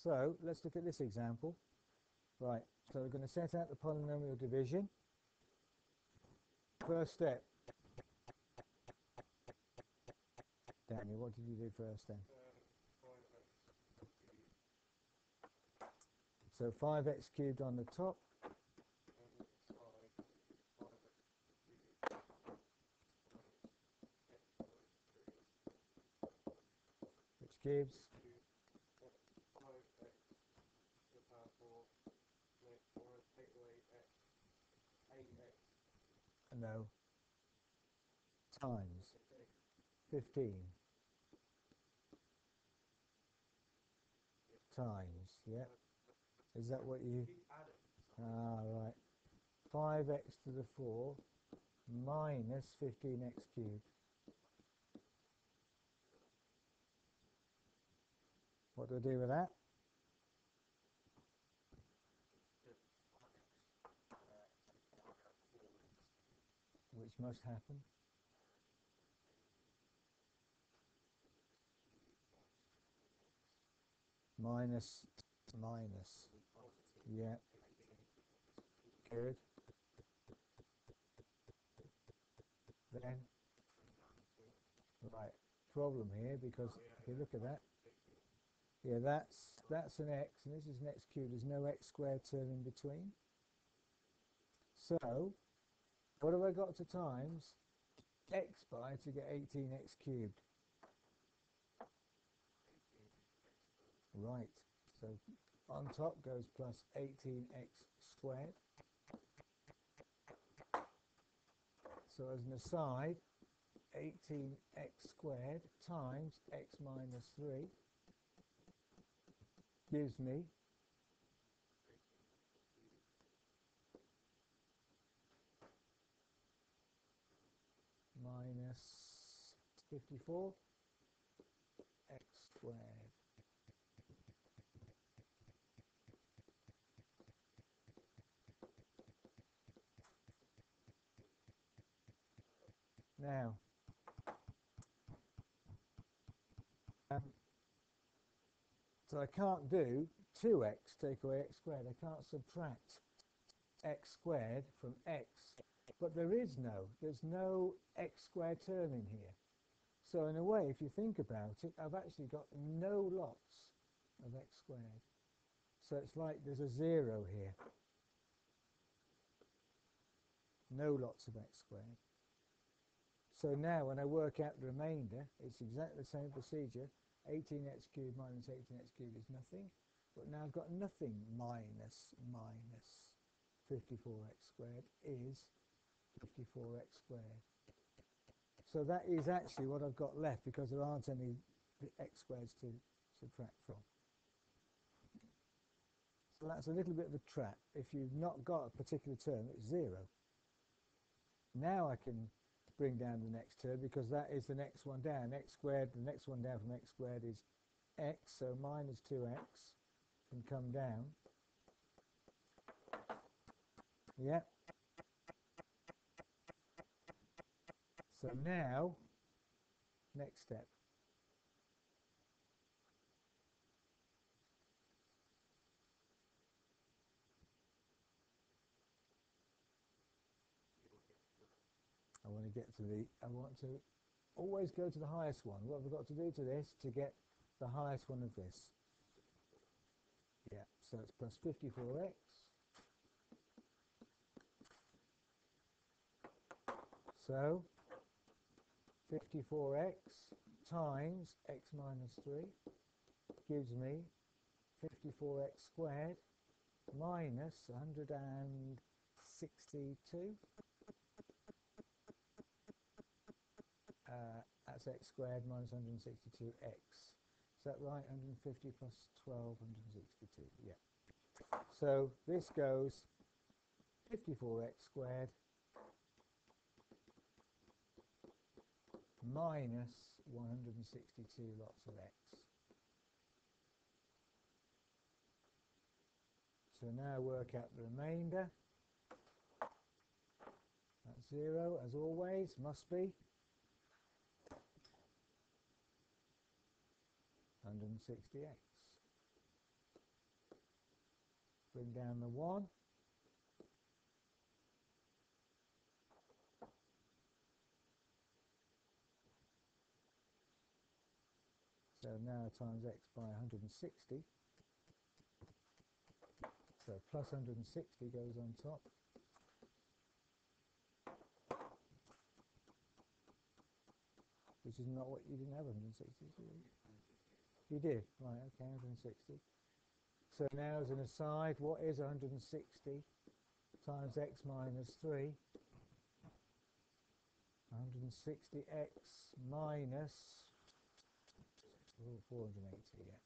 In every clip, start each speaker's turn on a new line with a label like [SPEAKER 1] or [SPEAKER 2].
[SPEAKER 1] So let's look at this example. Right, so we're going to set out the polynomial division. First step. Daniel, what did you do first then? So 5x cubed on the top. Which gives no times 15 times, yeah. Is that what you... right. 5x to the 4 minus 15x cubed. What do I do with that? Which must happen. Minus. Yeah. Good. Then, right, problem here, because if you look at that, yeah, that's an x, and this is an x cubed. There's no x squared term in between. So, what have I got to times x by to get 18x cubed? Right, so on top goes plus 18x squared. So as an aside, 18x squared times x minus 3 gives me minus 54 x squared. Now, so I can't do 2x take away x squared. I can't subtract x squared from x. But there's no x squared term in here. So in a way, if you think about it, I've actually got no lots of x squared. So it's like there's a 0 here. No lots of x squared. So now when I work out the remainder, it's exactly the same procedure. 18x cubed minus 18x cubed is nothing. But now I've got nothing minus 54x squared is 54x squared. So that is actually what I've got left, because there aren't any x squareds to subtract from. So that's a little bit of a trap. If you've not got a particular term, it's 0. Now I can bring down the next term, because that is the next one down. X squared, the next one down from x squared is x, so minus 2x can come down. Yeah. So now, next step. I want to always go to the highest one. What have we got to do to this to get the highest one of this? Yeah, so it's plus 54x. So 54x times x minus 3 gives me 54x squared minus 162. That's x squared minus 162x. Is that right? 150 plus 12, 162. Yeah. So this goes 54x squared minus 162 lots of x. So now work out the remainder. That's 0, as always, must be. 160x. bring down the 1. So now times x by 160. So plus 160 goes on top. Which is not what you didn't have 160. You did, right, okay, 160. So now as an aside, what is 160 times x minus 3? 160x minus 480, yeah.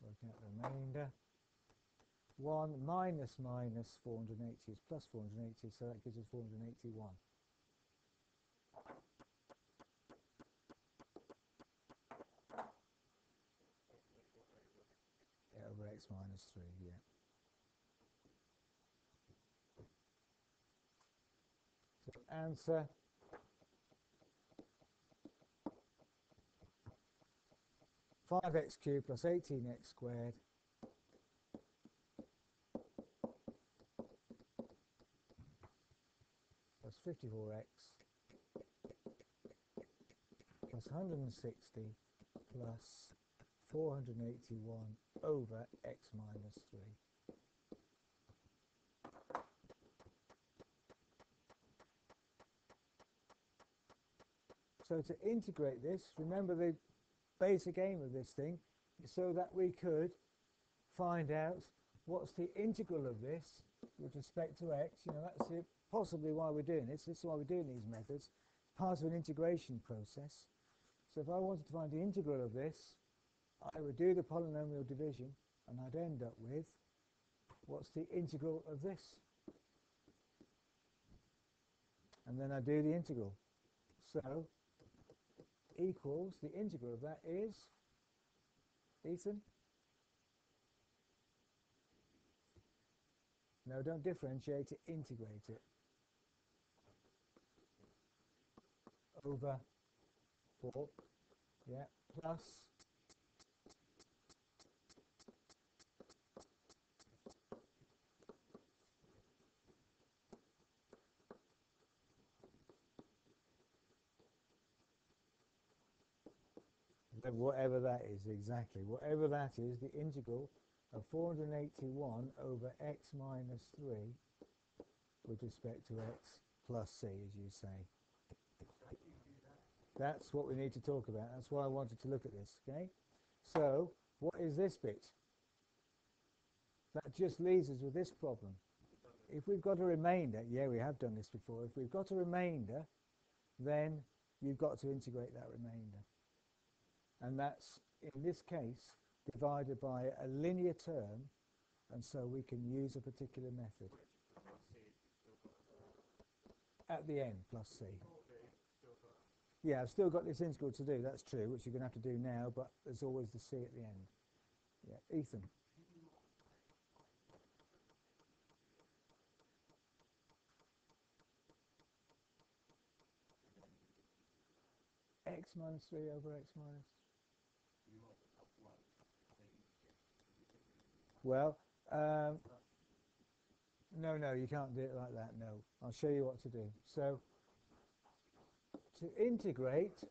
[SPEAKER 1] Working out the remainder. 1 minus 480 is plus 480, so that gives us 481. Yeah, over x minus 3, yeah. So answer 5x cubed plus 18x squared plus 54x plus 160 plus 481 over x minus 3. So to integrate this, remember the basic aim of this thing is so that we could find out what's the integral of this with respect to x. You know, that's it, possibly why we're doing this. This is why we're doing these methods. It's part of an integration process. So if I wanted to find the integral of this, I would do the polynomial division, and I'd end up with what's the integral of this. And then I do the integral. So equals, the integral of that is, Ethan? No, don't differentiate it, integrate it. Over 4, yeah, plus whatever that is, exactly. Whatever that is, the integral of 481 over x minus 3 with respect to x plus c, as you say. That's what we need to talk about. That's why I wanted to look at this, okay? So, what is this bit? That just leaves us with this problem. If we've got a remainder, yeah, we have done this before. If we've got a remainder, then you've got to integrate that remainder. And that's, in this case, divided by a linear term, and so we can use a particular method. At the end, plus c. Yeah, I've still got this integral to do, that's true, which you're going to have to do now, but there's always the c at the end. Yeah, Ethan. X minus 3 over x minus. Well, no, you can't do it like that, no. I'll show you what to do. So, to integrate,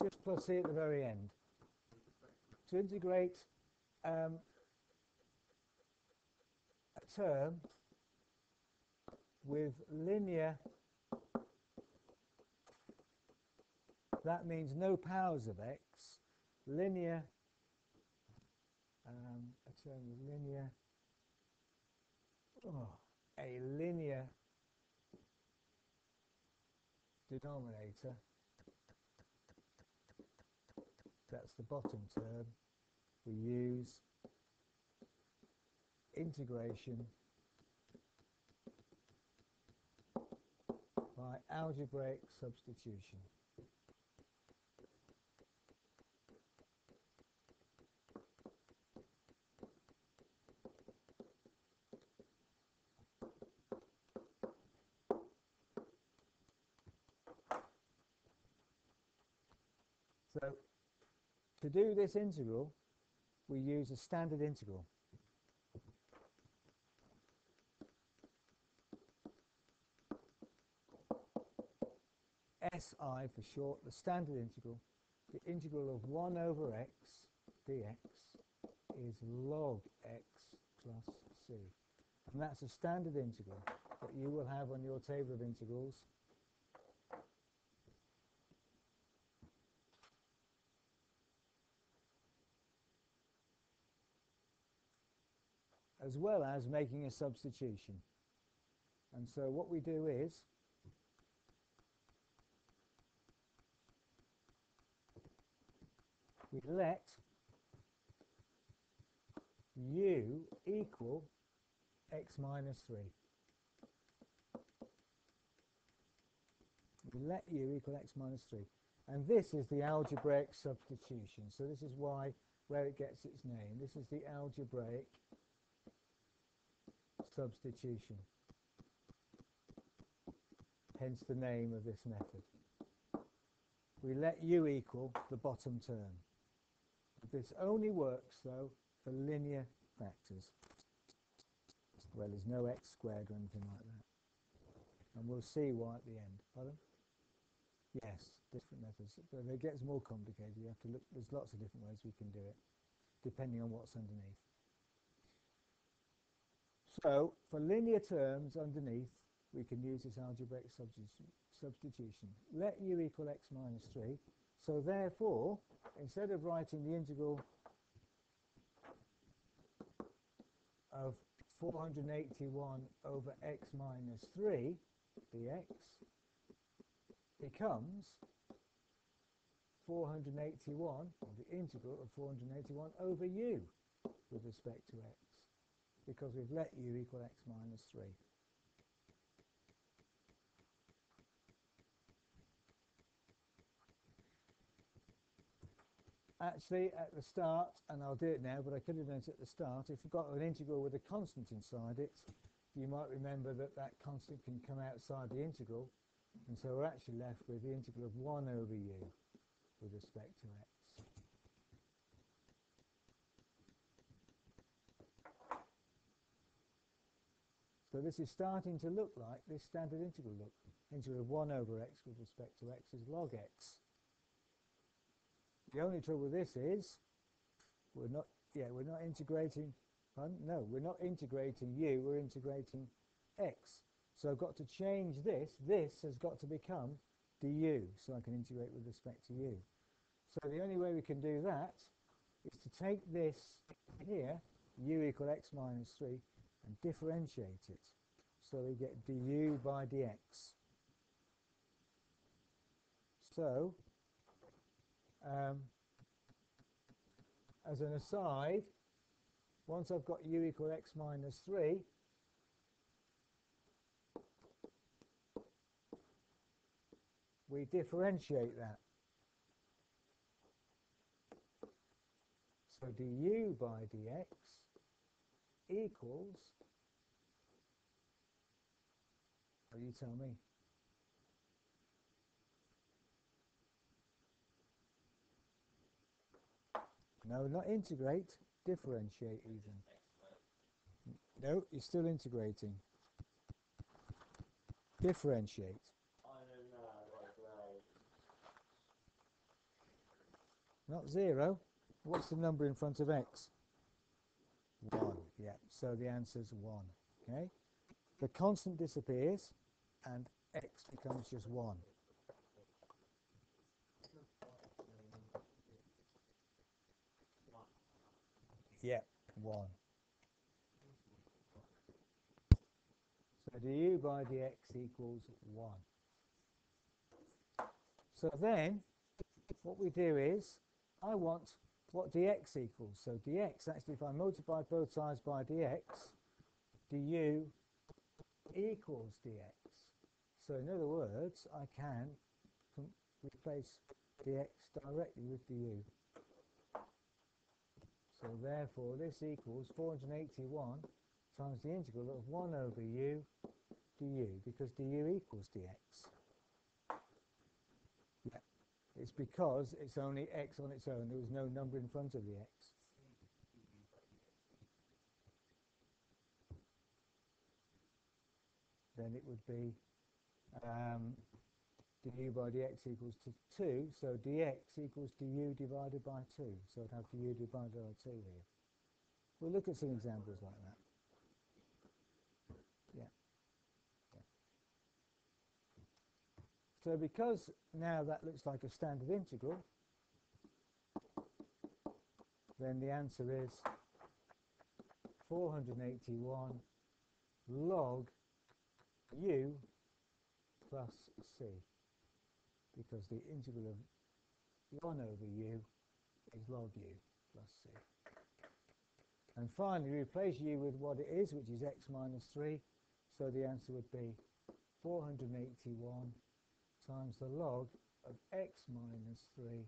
[SPEAKER 1] just plus c at the very end. To integrate a term with linear, that means no powers of x, linear, a term with linear, a linear denominator, that's the bottom term, we use integration by algebraic substitution. So to do this integral, we use a standard integral. SI for short, the standard integral. The integral of 1 over x dx is log x plus c. And that's a standard integral that you will have on your table of integrals. As well as making a substitution. And so what we do is we let u equal x minus 3. We let u equal x minus 3. And this is the algebraic substitution. So this is where it gets its name. This is the algebraic substitution. Hence the name of this method. We let u equal the bottom term. This only works, though, for linear factors, where there's no x squared or anything like that. And we'll see why at the end. Pardon? Yes, different methods. But it gets more complicated. You have to look. There's lots of different ways we can do it, depending on what's underneath. So, for linear terms underneath, we can use this algebraic substitution. Let u equal x minus 3. So therefore, instead of writing the integral of 481 over x minus 3 dx becomes 481, or the integral of 481 over u with respect to x, because we've let u equal x minus 3. Actually, at the start, and I'll do it now, but I could have done it at the start, if you've got an integral with a constant inside it, you might remember that that constant can come outside the integral, and so we're actually left with the integral of 1 over u with respect to x. So this is starting to look like this standard integral look. Integral of 1 over x with respect to x is log x. The only trouble with this is we're not integrating, pardon? No, we're not integrating u, we're integrating x. So I've got to change this. This has got to become du, so I can integrate with respect to u. So the only way we can do that is to take this here, u equal x minus 3, and differentiate it. So we get du by dx. So, as an aside, once I've got u equal x minus 3, we differentiate that. So du by dx equals, oh, you tell me. No, not integrate, differentiate even. No, you're still integrating. Differentiate. Not 0. What's the number in front of x? 1. Yeah, so the answer's 1. Okay? The constant disappears and x becomes just 1. Yeah, 1. So du by dx equals 1. So then, what we do is, I want what dx equals. So dx, actually, if I multiply both sides by dx, du equals dx. So in other words, I can replace dx directly with du. So therefore, this equals 481 times the integral of 1 over u du, because du equals dx. Yeah. It's because it's only x on its own. There was no number in front of the x. Then it would be du by dx equals to 2, so dx equals du divided by 2. So I'd have du divided by 2 here. We'll look at some examples like that. Yeah. So because now that looks like a standard integral, then the answer is 481 log u plus c, because the integral of 1 over u is log u plus c. And finally, replace u with what it is, which is x minus 3. So the answer would be 481 times the log of x minus 3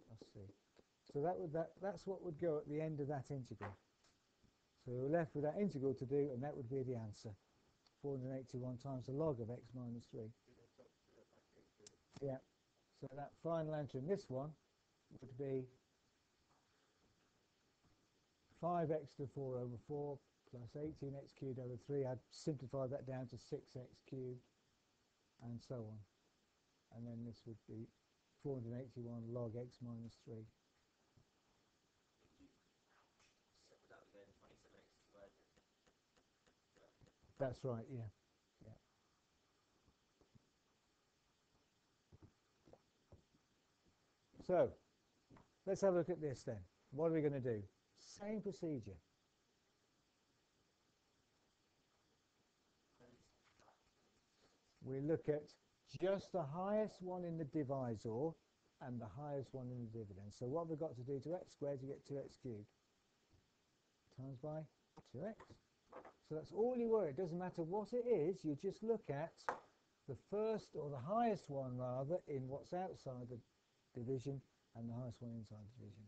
[SPEAKER 1] plus c. So that's what would go at the end of that integral. So we're left with that integral to do, and that would be the answer. 481 times the log of x minus 3. Yeah. So that final answer in this one would be 5x to the 4 over 4 plus 18x cubed over 3. I'd simplify that down to 6x cubed and so on. And then this would be 481 log x minus 3. That's right, yeah. So let's have a look at this then. What are we going to do? Same procedure. We look at just the highest one in the divisor and the highest one in the dividend. So what have we got to do to x squared to get 2x cubed? Times by 2x. So that's all you worry. It doesn't matter what it is, you just look at the first, or the highest one rather, in what's outside the division and the highest one inside the division.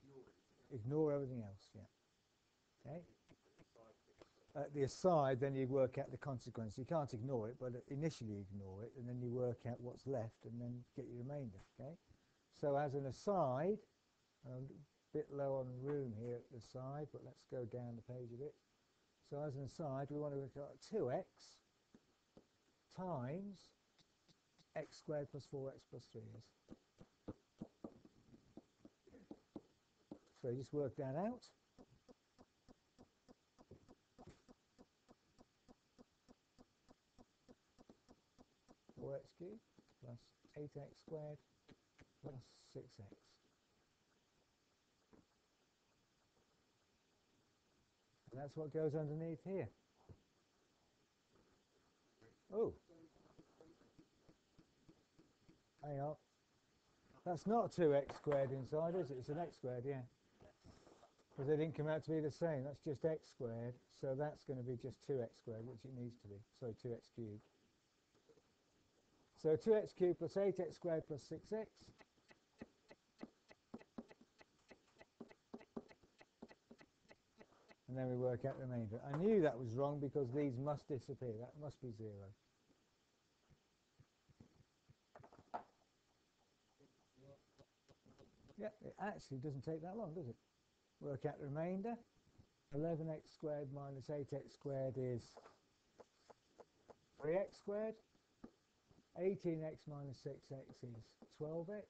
[SPEAKER 1] Ignore everything else, yeah. Okay? At the aside, then you work out the consequence. You can't ignore it, but initially ignore it, and then you work out what's left, and then get your remainder, okay? So as an aside, a bit low on room here at the side, but let's go down the page a bit. So as an aside, we want to look at 2x times x squared plus 4x plus 3 is. So you just work that out. X cubed plus 8x squared plus 6x. And that's what goes underneath here. Oh. Hang on. That's not 2x squared inside, is it? It's an x squared, yeah. Because they didn't come out to be the same. That's just x squared. So that's going to be just 2x squared, which it needs to be. So 2x cubed. So 2x cubed plus 8x squared plus 6x. And then we work out the remainder. I knew that was wrong because these must disappear. That must be 0. Yeah, it actually doesn't take that long, does it? Work out the remainder. 11x squared minus 8x squared is 3x squared. 18x minus 6x is 12x.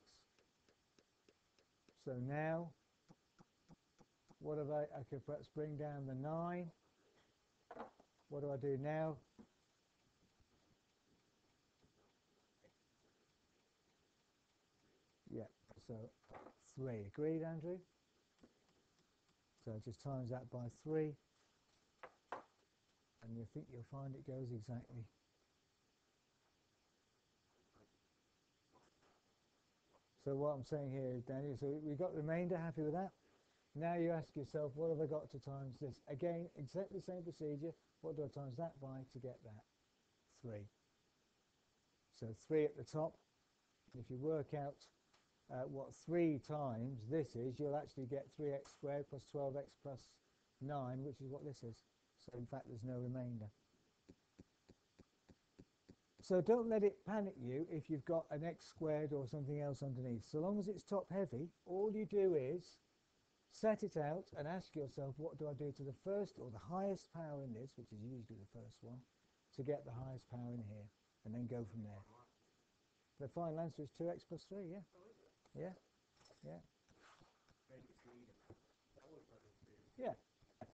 [SPEAKER 1] So now, what have I could perhaps bring down the 9. What do I do now? Yeah, so 3. Agreed, Andrew? So just times that by 3. And you think you'll find it goes exactly. So what I'm saying here is, Daniel, so we've got remainder, happy with that? Now you ask yourself, what have I got to times this? Again, exactly the same procedure. What do I times that by to get that? 3. So 3 at the top. If you work out what 3 times this is, you'll actually get 3x squared plus 12x plus 9, which is what this is. So in fact, there's no remainder. So don't let it panic you if you've got an x squared or something else underneath. So long as it's top heavy, all you do is set it out and ask yourself, what do I do to the first or the highest power in this, which is usually the first one, to get the highest power in here, and then go from there. The final answer is 2x plus 3, yeah? Yeah, yeah. Yeah.